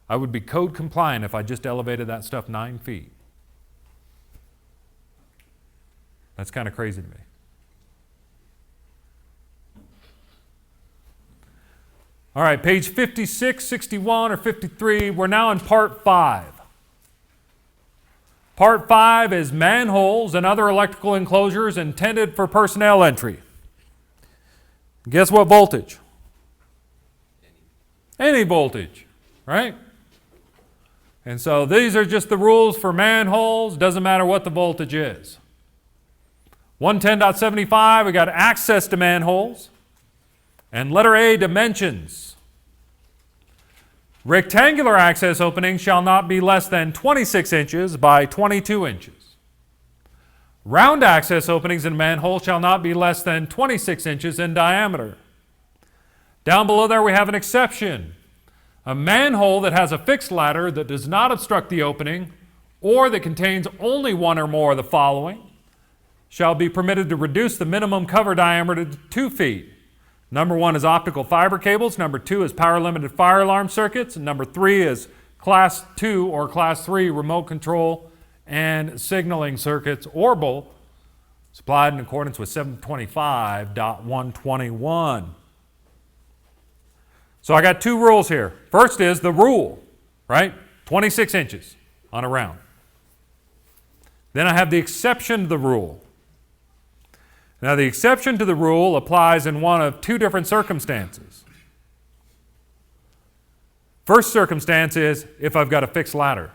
I would be code compliant if I just elevated that stuff 9 feet. That's kind of crazy to me. All right, page 56, 61, or 53, we're now in part 5. Part 5 is manholes and other electrical enclosures intended for personnel entry. Guess what voltage? Any voltage, right? And so these are just the rules for manholes. Doesn't matter what the voltage is. 110.75, we got access to manholes. And letter A, dimensions. Rectangular access openings shall not be less than 26 inches by 22 inches. Round access openings in a manhole shall not be less than 26 inches in diameter. Down below there we have an exception. A manhole that has a fixed ladder that does not obstruct the opening or that contains only one or more of the following shall be permitted to reduce the minimum cover diameter to 2 feet. Number 1 is optical fiber cables. Number 2 is power limited fire alarm circuits. And number 3 is class 2 or class 3 remote control and signaling circuits or both, supplied in accordance with 725.121. So I got 2 rules here. First is the rule, right? 26 inches on a round. Then I have the exception to the rule. Now the exception to the rule applies in one of 2 different circumstances. First circumstance is if I've got a fixed ladder.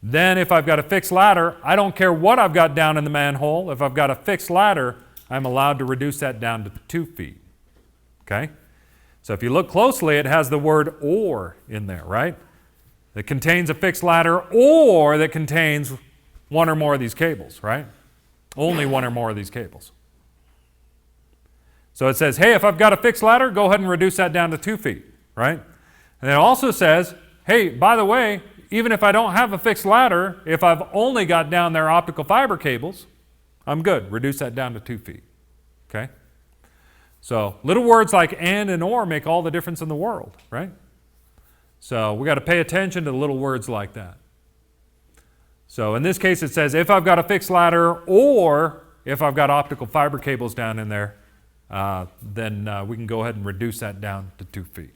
Then if I've got a fixed ladder, I don't care what I've got down in the manhole. If I've got a fixed ladder, I'm allowed to reduce that down to 2 feet. Okay? So if you look closely, it has the word or in there, right? That contains a fixed ladder or that contains one or more of these cables, right? Only one or more of these cables. So it says, hey, if I've got a fixed ladder, go ahead and reduce that down to 2 feet, right? And it also says, hey, by the way, even if I don't have a fixed ladder, if I've only got down there optical fiber cables, I'm good. Reduce that down to 2 feet. Okay? So little words like and or make all the difference in the world, right? So we got to pay attention to little words like that. So in this case it says if I've got a fixed ladder or if I've got optical fiber cables down in there, then we can go ahead and reduce that down to 2 feet.